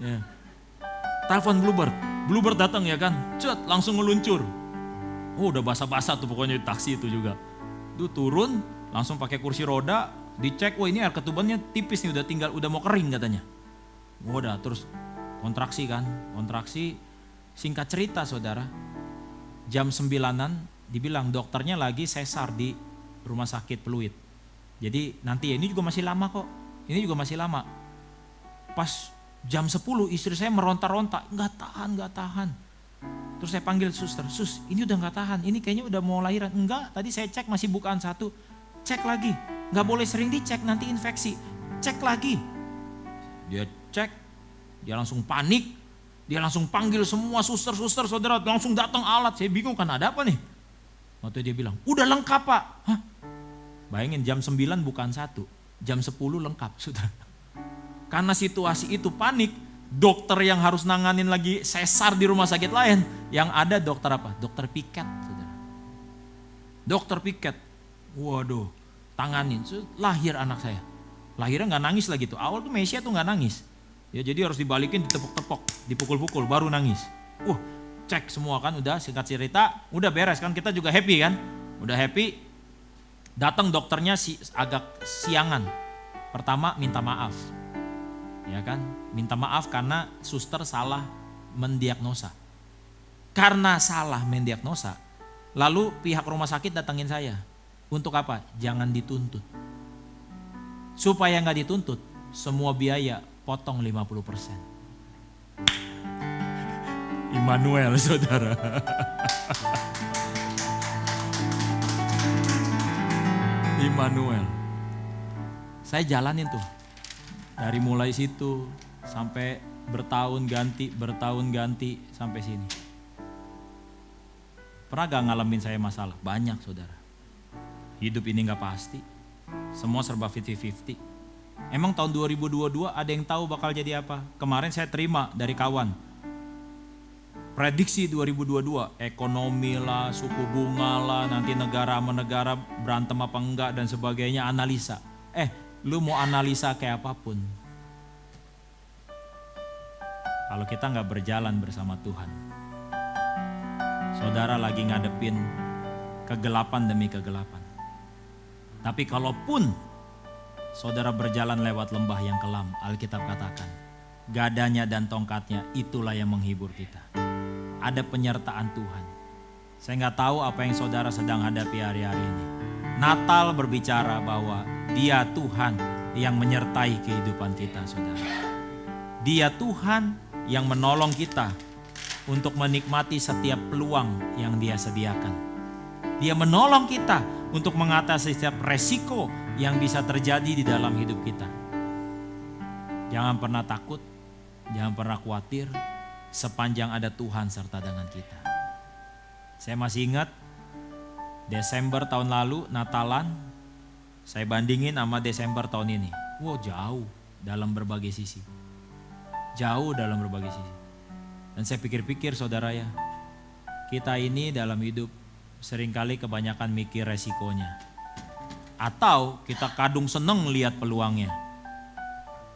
Ya. Telepon Bluebird datang ya kan, cet langsung meluncur. Oh udah basa-basa tuh pokoknya di taksi itu juga. Tuh turun, langsung pakai kursi roda, dicek, wah ini air ketubannya tipis nih, udah mau kering katanya. Udah terus kontraksi kan, singkat cerita saudara, jam 9-an dibilang dokternya lagi sesar di rumah sakit Pluit. Jadi nanti ya, ini juga masih lama kok. Ini juga masih lama. Pas jam 10 istri saya meronta-ronta, nggak tahan. Terus saya panggil suster, sus ini udah nggak tahan, ini kayaknya udah mau lahiran. Enggak, tadi saya cek masih bukaan 1, cek lagi. Nggak boleh sering dicek, nanti infeksi. Cek lagi. Dia cek, dia langsung panik, dia langsung panggil semua suster-suster saudara, langsung datang alat. Saya bingung kan ada apa nih. Waktu dia bilang, udah lengkap pak. Hah? Bayangin jam 9 bukan 1, jam 10 lengkap sudah. Karena situasi itu panik, dokter yang harus nanganin lagi sesar di rumah sakit lain, yang ada dokter apa? Dokter piket saudara. Dokter piket, waduh, tanganin, lahir anak saya. Lahirnya nggak nangis lagi tuh, awal tuh Mesia tuh nggak nangis. Ya jadi harus dibalikin, ditepuk-tepuk, dipukul-pukul, baru nangis. Cek semua kan, udah singkat cerita, udah beres kan, kita juga happy kan, udah happy. Datang dokternya agak siangan. Pertama minta maaf. Ya kan? Minta maaf karena suster salah mendiagnosa. Karena salah mendiagnosa, lalu pihak rumah sakit datangin saya. Untuk apa? Jangan dituntut. Supaya nggak dituntut, semua biaya potong 50%. Immanuel saudara. Immanuel. Saya jalanin tuh. Dari mulai situ sampai bertahun ganti sampai sini. Pernah gak ngalamin saya masalah? Banyak saudara. Hidup ini gak pasti. Semua serba 50-50. Emang tahun 2022 ada yang tahu bakal jadi apa? Kemarin saya terima dari kawan. Prediksi 2022, ekonomi lah, suku bunga lah, nanti negara sama negara berantem apa enggak dan sebagainya, analisa. Lu mau analisa kayak apapun, kalau kita nggak berjalan bersama Tuhan, saudara lagi ngadepin kegelapan demi kegelapan. Tapi kalaupun saudara berjalan lewat lembah yang kelam, Alkitab katakan, gadanya dan tongkatnya itulah yang menghibur kita. Ada penyertaan Tuhan. Saya nggak tahu apa yang saudara sedang hadapi hari-hari ini. Natal berbicara bahwa Dia Tuhan yang menyertai kehidupan kita saudara. Dia Tuhan yang menolong kita untuk menikmati setiap peluang yang Dia sediakan. Dia menolong kita untuk mengatasi setiap resiko yang bisa terjadi di dalam hidup kita. Jangan pernah takut, jangan pernah khawatir, sepanjang ada Tuhan serta dengan kita. Saya masih ingat Desember tahun lalu, Natalan, saya bandingin sama Desember tahun ini. Wow, jauh dalam berbagai sisi. Jauh dalam berbagai sisi. Dan saya pikir-pikir saudara ya, kita ini dalam hidup seringkali kebanyakan mikir resikonya. Atau kita kadung seneng lihat peluangnya.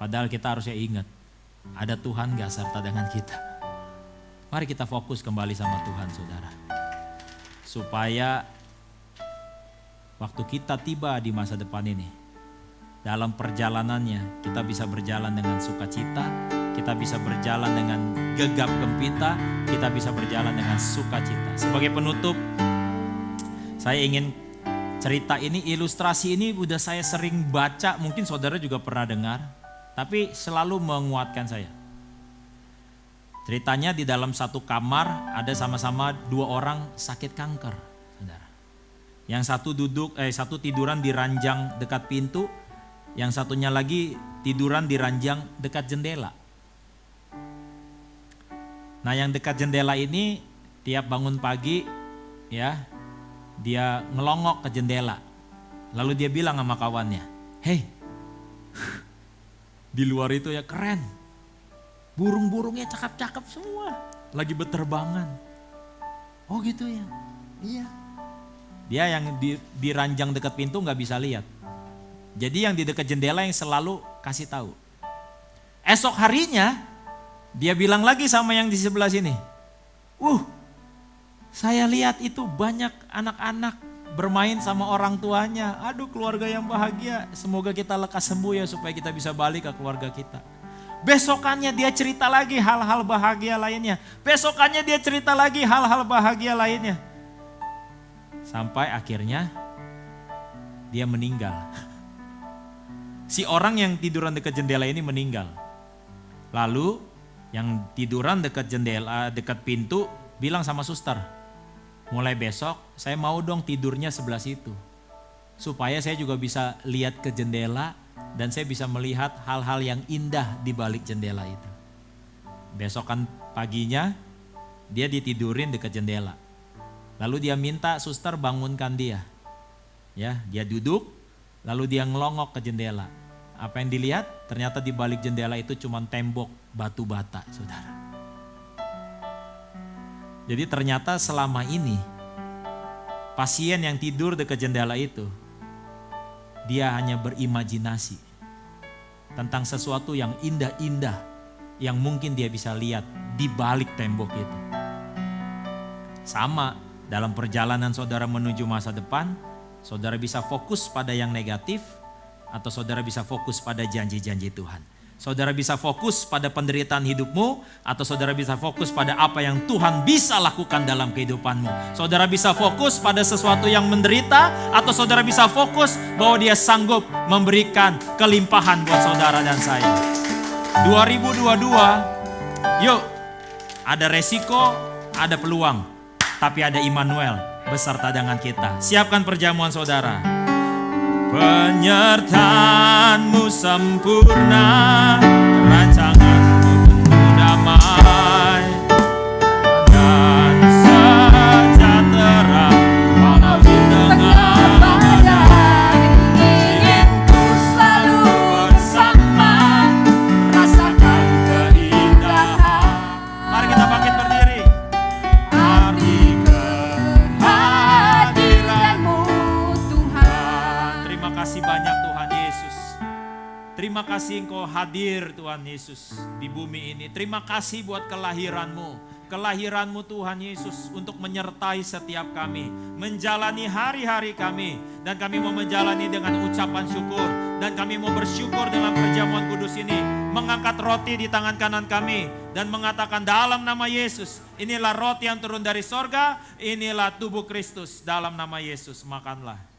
Padahal kita harusnya ingat, ada Tuhan gak serta dengan kita. Mari kita fokus kembali sama Tuhan saudara. Supaya waktu kita tiba di masa depan ini, dalam perjalanannya kita bisa berjalan dengan sukacita, kita bisa berjalan dengan gegap gempita, kita bisa berjalan dengan sukacita. Sebagai penutup, saya ingin cerita ini, ilustrasi ini udah saya sering baca, mungkin saudara juga pernah dengar, tapi selalu menguatkan saya. Ceritanya di dalam satu kamar ada sama-sama 2 orang sakit kanker, saudara. Yang satu tiduran di ranjang dekat pintu, yang satunya lagi tiduran di ranjang dekat jendela. Nah, yang dekat jendela ini tiap bangun pagi ya, dia ngelongok ke jendela. Lalu dia bilang sama kawannya, "Hei, di luar itu ya keren. Burung-burungnya cakep-cakep semua, lagi berterbangan." Oh gitu ya? Iya. Dia yang di ranjang dekat pintu gak bisa lihat. Jadi yang di dekat jendela yang selalu kasih tahu. Esok harinya dia bilang lagi sama yang di sebelah sini. Saya lihat itu banyak anak-anak bermain sama orang tuanya. Aduh, keluarga yang bahagia. Semoga kita lekas sembuh ya supaya kita bisa balik ke keluarga kita. Besokannya dia cerita lagi hal-hal bahagia lainnya. Besokannya dia cerita lagi hal-hal bahagia lainnya. Sampai akhirnya dia meninggal. Si orang yang tiduran dekat jendela ini meninggal. Lalu yang tiduran dekat jendela, dekat pintu bilang sama suster, mulai besok saya mau dong tidurnya sebelah situ. Supaya saya juga bisa lihat ke jendela dan saya bisa melihat hal-hal yang indah di balik jendela itu. Besokan paginya dia ditidurin dekat jendela. Lalu dia minta suster bangunkan dia. Ya, dia duduk lalu dia ngelongok ke jendela. Apa yang dilihat? Ternyata di balik jendela itu cuma tembok batu bata, saudara. Jadi ternyata selama ini pasien yang tidur dekat jendela itu, dia hanya berimajinasi tentang sesuatu yang indah-indah yang mungkin dia bisa lihat di balik tembok itu. Sama dalam perjalanan saudara menuju masa depan, saudara bisa fokus pada yang negatif atau saudara bisa fokus pada janji-janji Tuhan. Saudara bisa fokus pada penderitaan hidupmu atau saudara bisa fokus pada apa yang Tuhan bisa lakukan dalam kehidupanmu. Saudara bisa fokus pada sesuatu yang menderita atau saudara bisa fokus bahwa dia sanggup memberikan kelimpahan buat saudara dan saya. 2022, yuk, ada resiko, ada peluang, tapi ada Immanuel beserta dengan kita. Siapkan perjamuan saudara. Penyertaanmu sempurna, rancanganmu penuh damai dan sejahtera walau di tengah badai. Ingin ku selalu bersama, rasakan keindahan. Mari kita bangkit berdiri. Arti kehadiranmu Tuhan. Terima kasih banyak Tuhan Yesus. Terima kasih Engkau hadir Tuhan Yesus di bumi ini. Terima kasih buat kelahiranmu. Kelahiranmu Tuhan Yesus untuk menyertai setiap kami. Menjalani hari-hari kami. Dan kami mau menjalani dengan ucapan syukur. Dan kami mau bersyukur dalam perjamuan kudus ini. Mengangkat roti di tangan kanan kami. Dan mengatakan dalam nama Yesus. Inilah roti yang turun dari sorga. Inilah tubuh Kristus. Dalam nama Yesus makanlah.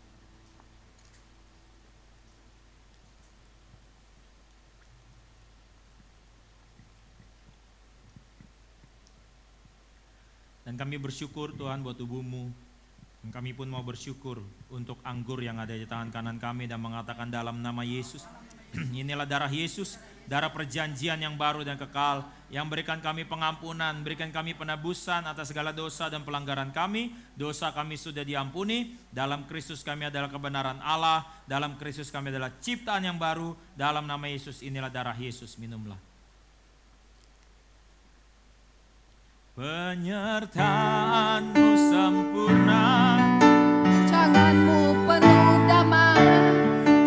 Dan kami bersyukur Tuhan buat tubuhmu Kami pun mau bersyukur untuk anggur yang ada di tangan kanan kami dan mengatakan dalam nama Yesus, inilah darah Yesus, darah perjanjian yang baru dan kekal, yang berikan kami pengampunan, berikan kami penebusan atas segala dosa dan pelanggaran kami. Dosa kami sudah diampuni, dalam Kristus kami adalah kebenaran Allah, dalam Kristus kami adalah ciptaan yang baru, dalam nama Yesus inilah darah Yesus, minumlah. Penyertaanmu sempurna, Janganmu penuh damai,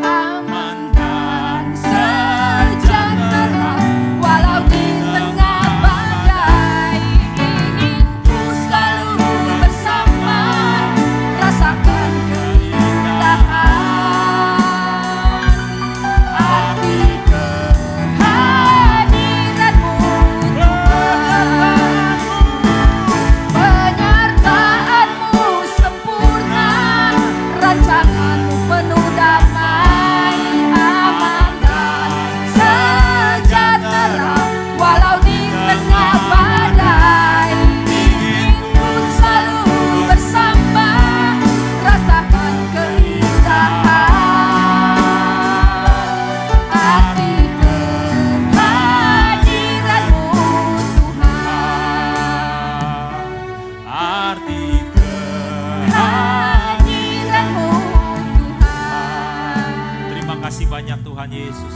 aman dan sejahtera, walau di tengah badai. Ingin ku selalu bersama, rasakan keindahan arti kehadiranmu Tuhan. Penyertaanmu sempurna, rancanganmu penuh damai, aman dan sejahtera, walau di tengah badai. Ingin ku selalu bersama, rasakan keindahan arti kehadiranmu Tuhan. arti Hadiratmu Tuhan. Terima kasih banyak Tuhan Yesus.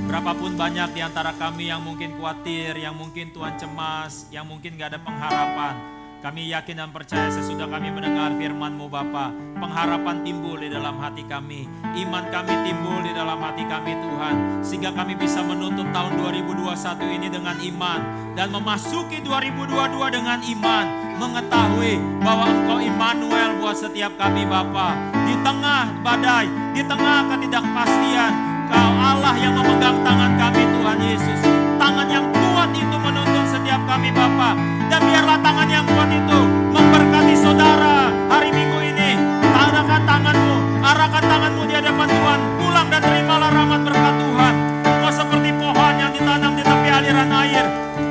Berapapun banyak di antara kami yang mungkin khawatir, yang mungkin Tuhan cemas, yang mungkin gak ada pengharapan, kami yakin dan percaya sesudah kami mendengar firman-Mu Bapa, pengharapan timbul di dalam hati kami, iman kami timbul di dalam hati kami Tuhan, sehingga kami bisa menutup tahun 2021 ini dengan iman, dan memasuki 2022 dengan iman, mengetahui bahwa Engkau Immanuel buat setiap kami Bapa. Di tengah badai, di tengah ketidakpastian, Kau Allah yang memegang tangan kami Tuhan Yesus. Tangan yang kuat itu menuntun setiap kami Bapa. Dan biarlah tangan yang kuat itu memberkati saudara hari Minggu ini. Arahkan tangan-Mu, arahkan tangan-Mu di hadapan Tuhan. Pulang dan terimalah rahmat berkat Tuhan. Engkau seperti pohon yang ditanam di tepi aliran air,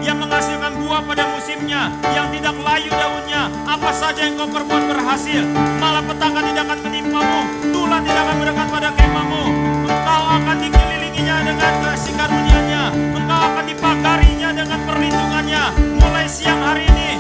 yang menghasilkan buah pada musimnya, yang tidak layu daunnya. Apa saja yang kau perbuat berhasil. Malapetaka tidak akan menimpamu, tulah tidak akan mendekat pada kemahmu. Engkau akan dikelilinginya dengan kasih karunia-Nya, engkau akan dipagarinya dengan perlindungannya. Mulai siang hari ini